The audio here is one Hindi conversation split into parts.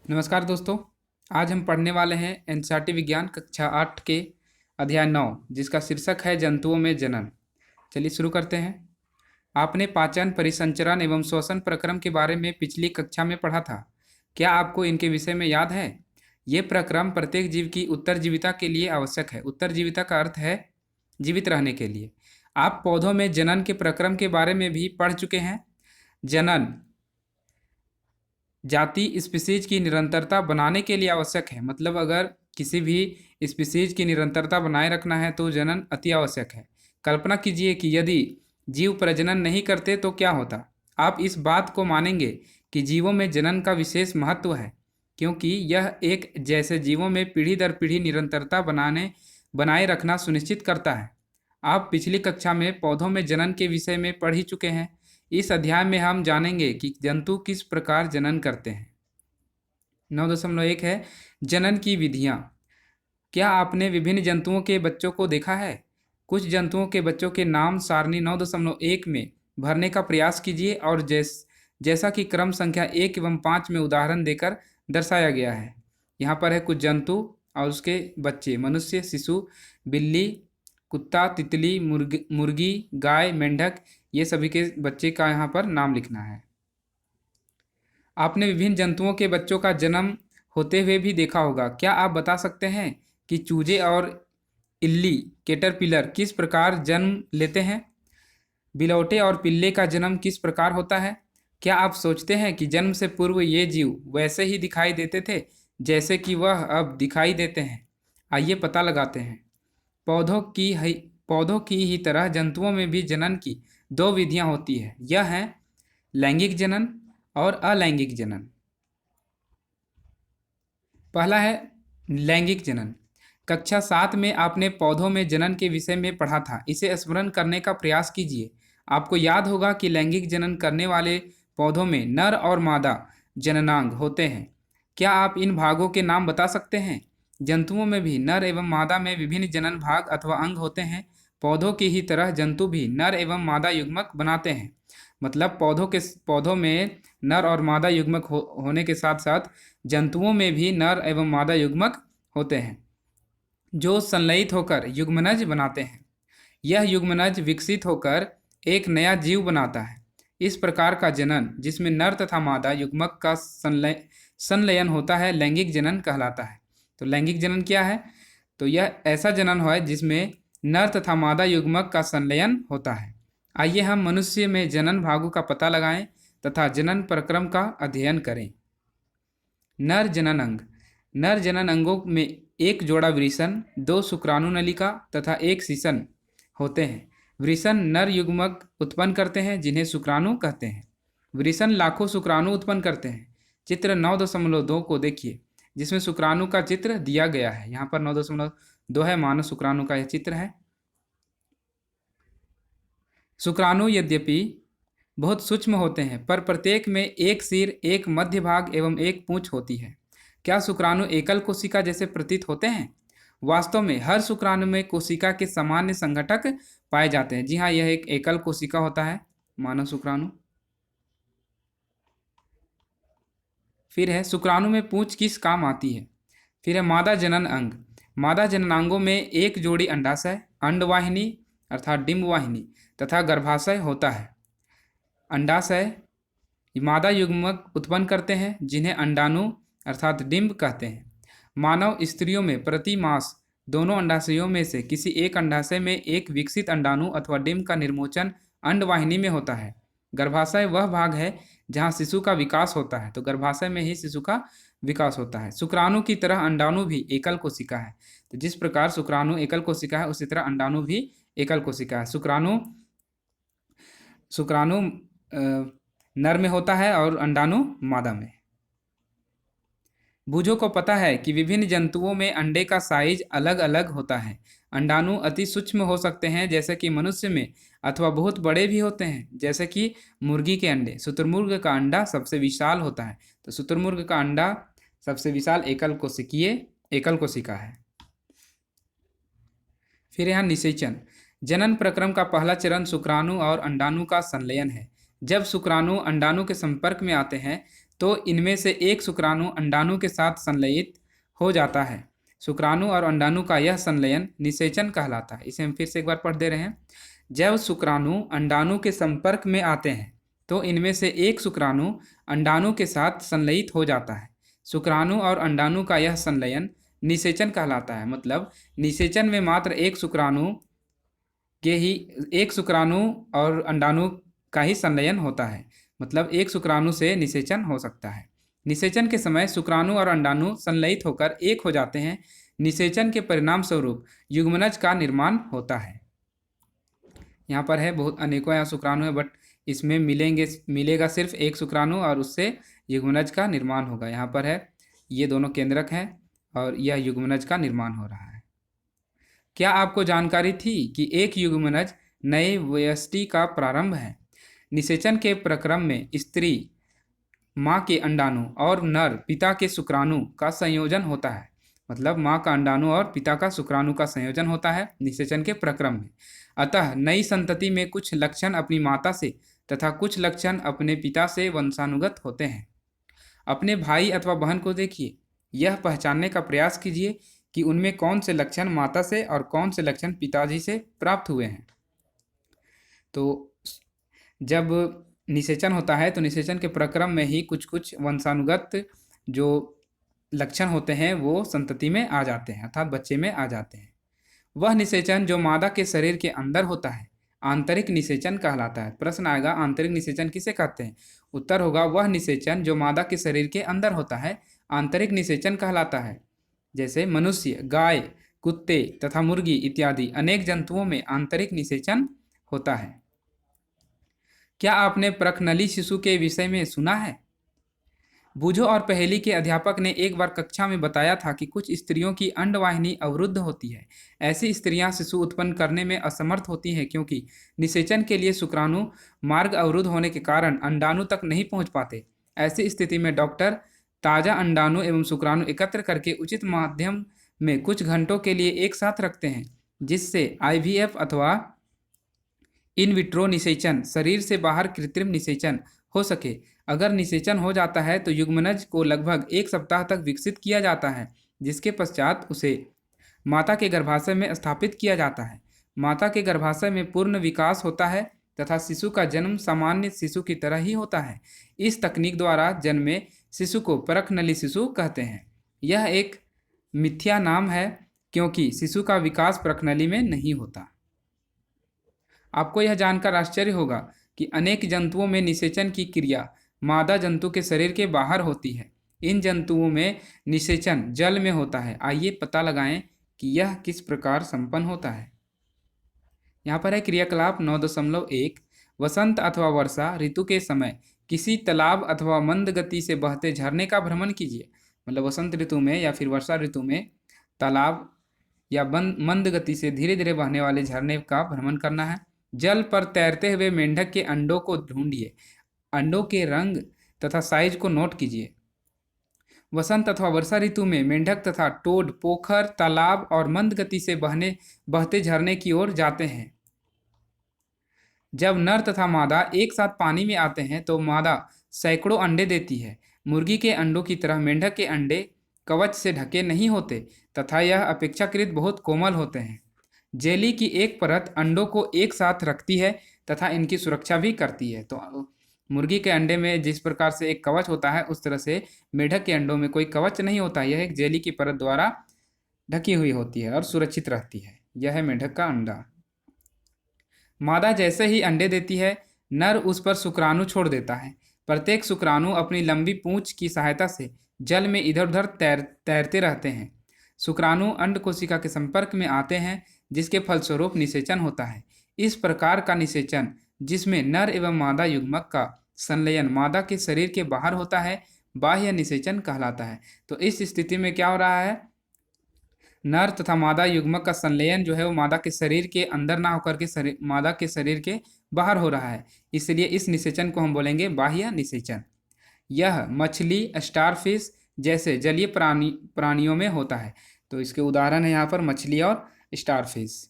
नमस्कार दोस्तों। आज हम पढ़ने वाले हैं एनसीईआरटी विज्ञान कक्षा 8 के अध्याय 9, जिसका शीर्षक है जंतुओं में जनन। चलिए शुरू करते हैं। आपने पाचन, परिसंचरण एवं श्वसन प्रक्रम के बारे में पिछली कक्षा में पढ़ा था। क्या आपको इनके विषय में याद है? ये प्रक्रम प्रत्येक जीव की उत्तरजीविता के लिए आवश्यक है। उत्तरजीविता का अर्थ है जीवित रहने के लिए। आप पौधों में जनन के प्रक्रम के बारे में भी पढ़ चुके हैं। जनन जाति स्पीसीज की निरंतरता बनाने के लिए आवश्यक है। मतलब अगर किसी भी स्पीसीज की निरंतरता बनाए रखना है तो जनन अति आवश्यक है। कल्पना कीजिए कि यदि जीव प्रजनन नहीं करते तो क्या होता। आप इस बात को मानेंगे कि जीवों में जनन का विशेष महत्व है, क्योंकि यह एक जैसे जीवों में पीढ़ी दर पीढ़ी निरंतरता बनाए रखना सुनिश्चित करता है। आप पिछली कक्षा में पौधों में जनन के विषय में पढ़ ही चुके हैं। इस अध्याय में हम जानेंगे कि जंतु किस प्रकार जनन करते हैं। 9.1 है जनन की विधियां। क्या आपने विभिन्न जंतुओं के बच्चों को देखा है? कुछ जंतुओं के बच्चों के नाम सारणी 9.1 में भरने का प्रयास कीजिए और जैसा कि क्रम संख्या 1 एवं 5 में उदाहरण देकर दर्शाया गया है। यहाँ पर है कुछ जंतु और उसके बच्चे: मनुष्य, शिशु, बिल्ली, कुत्ता, तितली, मुर्गी, गाय, मेंढक। ये सभी के बच्चे का यहाँ पर नाम लिखना है। आपने विभिन्न जंतुओं के बच्चों का जन्म होते हुए भी देखा होगा। क्या आप बता सकते हैं कि चूजे और इल्ली कैटरपिलर किस प्रकार जन्म लेते हैं? बिलौटे और पिल्ले का जन्म किस प्रकार होता है? क्या आप सोचते हैं कि जन्म से पूर्व ये जीव वैसे ही दिखाई देते थे जैसे कि वह अब दिखाई देते हैं? आइए पता लगाते हैं। पौधों की ही तरह जंतुओं में भी जनन की दो विधियां होती है। यह है लैंगिक जनन और अलैंगिक जनन। पहला है लैंगिक जनन। कक्षा 7 में आपने पौधों में जनन के विषय में पढ़ा था। इसे स्मरण करने का प्रयास कीजिए। आपको याद होगा कि लैंगिक जनन करने वाले पौधों में नर और मादा जननांग होते हैं। क्या आप इन भागों के नाम बता सकते हैं? जंतुओं में भी नर एवं मादा में विभिन्न जनन भाग अथवा अंग होते हैं। पौधों की ही तरह जंतु भी नर एवं मादा युग्मक बनाते हैं। मतलब पौधों में नर और मादा युग्मक होने के साथ साथ जंतुओं में भी नर एवं मादा युग्मक होते हैं, जो संलयित होकर युग्मनज बनाते हैं। यह युग्मनज विकसित होकर एक नया जीव बनाता है। इस प्रकार का जनन, जिसमें नर तथा मादा युग्मक का संलयन होता है, लैंगिक जनन कहलाता है। तो लैंगिक जनन क्या है? तो यह ऐसा जनन है जिसमें नर तथा मादा युग्मक का संलयन होता है। आइए हम मनुष्य में जनन भागों का पता लगाएं तथा जनन प्रक्रम का अध्ययन करें। नर जनन अंग। नर जनन अंगों में एक जोड़ा वृषण, 2 शुक्राणु नलिका तथा 1 सीसन होते हैं। वृषण नर युग्मक उत्पन्न करते हैं, जिन्हें शुक्राणु कहते हैं। वृषण लाखों शुक्राणु उत्पन्न करते हैं। चित्र 9.2 को देखिए, जिसमें शुक्राणु का चित्र दिया गया है। यहाँ पर 9.2 है, मानव शुक्राणु का यह चित्र है। शुक्राणु यद्यपि बहुत सूक्ष्म होते हैं, पर प्रत्येक में एक सिर, एक मध्य भाग एवं एक पूंछ होती है। क्या शुक्राणु एकल कोशिका जैसे प्रतीत होते हैं? वास्तव में हर शुक्राणु में कोशिका के सामान्य संघटक पाए जाते हैं। जी हाँ, यह एक एकल कोशिका होता है, मानव शुक्राणु। फिर है शुक्राणु में पूंछ किस काम आती है? फिर है मादा जनन अंग। मादा जननांगों में एक जोड़ी अंडाशय, अंडवाहिनी अर्थात डिंबवाहिनी तथा गर्भाशय होता है। अंडाशय मादा युग्मक उत्पन्न करते हैं, जिन्हें अंडाणु अर्थात डिंब कहते हैं। मानव स्त्रियों में प्रति मास दोनों अंडाशयों में से किसी एक अंडाशय में एक विकसित अंडाणु अथवा डिंब का निर्मोचन अंडवाहिनी में होता है। गर्भाशय वह भाग है जहाँ शिशु का विकास होता है, तो गर्भाशय में ही शिशु का विकास होता है। शुक्राणु की तरह अंडाणु भी एकल कोशिका है। तो जिस प्रकार शुक्राणु एकल कोशिका है, उसी तरह अंडाणु भी एकल कोशिका है। शुक्राणु नर में होता है और अंडाणु मादा में। बूझों को पता है कि विभिन्न जंतुओं में अंडे का साइज अलग अलग होता है। अंडाणु अति सूक्ष्म हो सकते हैं जैसे कि मनुष्य में, अथवा बहुत बड़े भी होते हैं जैसे कि मुर्गी के अंडे। शुतुरमुर्ग का अंडा सबसे विशाल होता है। तो शुतुरमुर्ग का अंडा सबसे विशाल एकल कोशिका है। फिर यहाँ निषेचन। जनन प्रक्रम का पहला चरण शुक्राणु और अंडाणु का संलयन है। जब शुक्राणु अंडाणु के संपर्क में आते हैं तो इनमें से एक शुक्राणु अंडाणु के साथ संलयित हो जाता है। शुक्राणु और अंडाणु का यह संलयन निषेचन कहलाता है। इसे हम फिर से एक बार पढ़ दे रहे हैं। जब शुक्राणु अंडाणु के संपर्क में आते हैं तो इनमें से एक शुक्राणु अंडाणु के साथ संलयित हो जाता है। शुक्राणु और अंडाणु का यह संलयन निषेचन कहलाता है। मतलब निषेचन में मात्र एक शुक्राणु और अंडाणु का ही संलयन होता है। मतलब एक शुक्राणु से निषेचन हो सकता है। निषेचन के समय शुक्राणु और अंडाणु संलयित होकर एक हो जाते हैं। निषेचन के परिणाम स्वरूप युग्मनज का निर्माण होता है। यहाँ पर है बहुत अनेकों यहाँ शुक्राणु है, बट इसमें मिलेगा सिर्फ एक शुक्राणु और उससे युग्मनज का निर्माण होगा। यहाँ पर है ये दोनों केंद्रक हैं और यह युग्मनज का निर्माण हो रहा है। क्या आपको जानकारी थी कि एक युग्मनज नए व्यष्टि का प्रारंभ है? निषेचन के प्रक्रम में स्त्री माँ के अंडाणु और नर पिता के शुक्राणु का संयोजन होता है। मतलब माँ का अंडाणु और पिता का शुक्राणु का संयोजन होता है निषेचन के प्रक्रम में। अतः नई संतति में कुछ लक्षण अपनी माता से तथा कुछ लक्षण अपने पिता से वंशानुगत होते हैं। अपने भाई अथवा बहन को देखिए, यह पहचानने का प्रयास कीजिए कि उनमें कौन से लक्षण माता से और कौन से लक्षण पिताजी से प्राप्त हुए हैं। तो जब निषेचन होता है तो निषेचन के प्रक्रम में ही कुछ कुछ वंशानुगत जो लक्षण होते हैं वो संतति में आ जाते हैं, अर्थात बच्चे में आ जाते हैं। वह निषेचन जो मादा के शरीर के अंदर होता है आंतरिक निषेचन कहलाता है। प्रश्न आएगा आंतरिक निषेचन किसे कहते हैं? उत्तर होगा वह निषेचन जो मादा के शरीर के अंदर होता है आंतरिक निषेचन कहलाता है। जैसे मनुष्य, गाय, कुत्ते तथा मुर्गी इत्यादि अनेक जंतुओं में आंतरिक निषेचन होता है। क्या आपने प्रखनली शिशु के विषय में सुना है? बूझो और पहेली के अध्यापक ने एक बार कक्षा में बताया था कि कुछ स्त्रियों की अंडवाहिनी अवरुद्ध होती है। ऐसी स्त्रियां शिशु उत्पन्न करने में असमर्थ होती हैं क्योंकि निषेचन के लिए शुक्राणु मार्ग अवरुद्ध होने के कारण अंडाणु तक नहीं पहुंच पाते। ऐसी स्थिति में डॉक्टर ताज़ा अंडाणु एवं शुक्राणु एकत्र करके उचित माध्यम में कुछ घंटों के लिए एक साथ रखते हैं, जिससे IVF अथवा इन विट्रो निषेचन, शरीर से बाहर कृत्रिम निषेचन हो सके। अगर निषेचन हो जाता है तो युग्मनज को लगभग 1 सप्ताह तक विकसित किया जाता है, जिसके पश्चात उसे माता के गर्भाशय में स्थापित किया जाता है। माता के गर्भाशय में पूर्ण विकास होता है तथा शिशु का जन्म सामान्य शिशु की तरह ही होता है। इस तकनीक द्वारा जन्मे शिशु को परखनली शिशु कहते हैं। यह एक मिथ्या नाम है क्योंकि शिशु का विकास परखनली में नहीं होता। आपको यह जानकर आश्चर्य होगा कि अनेक जंतुओं में निषेचन की क्रिया मादा जंतु के शरीर के बाहर होती है। इन जंतुओं में निषेचन जल में होता है। आइए पता लगाएं कि यह किस प्रकार संपन्न होता है। यहाँ पर है क्रियाकलाप 9.1। वसंत अथवा वर्षा ऋतु के समय किसी तालाब अथवा मंद गति से बहते झरने का भ्रमण कीजिए। मतलब वसंत ऋतु में या फिर वर्षा ऋतु में तालाब या मंद गति से धीरे धीरे बहने वाले झरने का भ्रमण करना है। जल पर तैरते हुए मेंढक के अंडों को ढूंढिए। अंडों के रंग तथा साइज को नोट कीजिए। वसंत अथवा वर्षा ऋतु में मेंढक तथा टोड पोखर, तालाब और मंद गति से बहते झरने की ओर जाते हैं। जब नर तथा मादा एक साथ पानी में आते हैं तो मादा सैकड़ों अंडे देती है। मुर्गी के अंडों की तरह मेंढक के अंडे कवच से ढके नहीं होते तथा यह अपेक्षाकृत बहुत कोमल होते हैं। जेली की एक परत अंडों को एक साथ रखती है तथा इनकी सुरक्षा भी करती है। तो मुर्गी के अंडे में जिस प्रकार से एक कवच होता है उस तरह से मेंढक के अंडों में कोई कवच नहीं होता। यह एक जेली की परत द्वारा ढकी हुई होती है और सुरक्षित रहती है। यह है मेंढक का अंडा। मादा जैसे ही अंडे देती है, नर उस पर शुक्राणु छोड़ देता है। प्रत्येक शुक्राणु अपनी लंबी पूंछ की सहायता से जल में इधर उधर तैरते रहते हैं। शुक्राणु अंड कोशिका के संपर्क में आते हैं, जिसके फलस्वरूप निषेचन होता है। इस प्रकार का निषेचन, जिसमें नर एवं मादा युग्मक का संलयन मादा के शरीर के बाहर होता है, बाह्य निषेचन कहलाता है। तो इस स्थिति में क्या हो रहा है? नर तथा मादा युग्मक का संलयन जो है वो मादा के शरीर के अंदर ना होकर के मादा के शरीर के बाहर हो रहा है। इसलिए इस निषेचन को हम बोलेंगे बाह्य निषेचन। यह मछली, स्टारफिश जैसे जलीय प्राणियों में होता है। तो इसके उदाहरण है यहाँ पर मछली और स्टारफिश।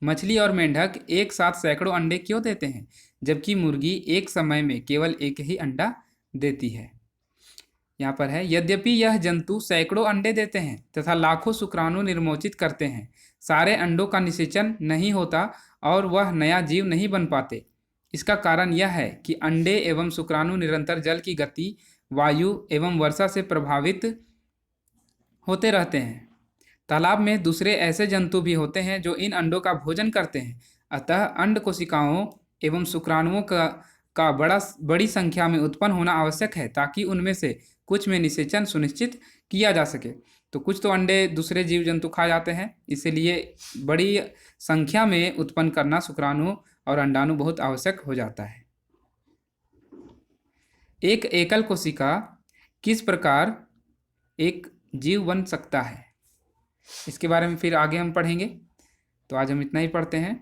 मछली और मेंढक एक साथ सैकड़ों अंडे क्यों देते हैं, जबकि मुर्गी एक समय में केवल एक ही अंडा देती है? यहाँ पर है, यद्यपि यह जंतु सैकड़ों अंडे देते हैं तथा लाखों शुक्राणु निर्मोचित करते हैं, सारे अंडों का निषेचन नहीं होता और वह नया जीव नहीं बन पाते। इसका कारण यह है कि अंडे एवं शुक्राणु निरंतर जल की गति, वायु एवं वर्षा से प्रभावित होते रहते हैं। तालाब में दूसरे ऐसे जंतु भी होते हैं जो इन अंडों का भोजन करते हैं, अतः अंड कोशिकाओं एवं शुक्राणुओं का बड़ी संख्या में उत्पन्न होना आवश्यक है ताकि उनमें से कुछ में निषेचन सुनिश्चित किया जा सके। तो कुछ तो अंडे दूसरे जीव जंतु खा जाते हैं, इसलिए बड़ी संख्या में उत्पन्न करना शुक्राणु और अंडाणु बहुत आवश्यक हो जाता है। एक एकल कोशिका किस प्रकार एक जीव बन सकता है, इसके बारे में फिर आगे हम पढ़ेंगे। तो आज हम इतना ही पढ़ते हैं,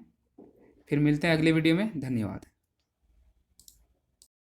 फिर मिलते हैं अगले वीडियो में। धन्यवाद।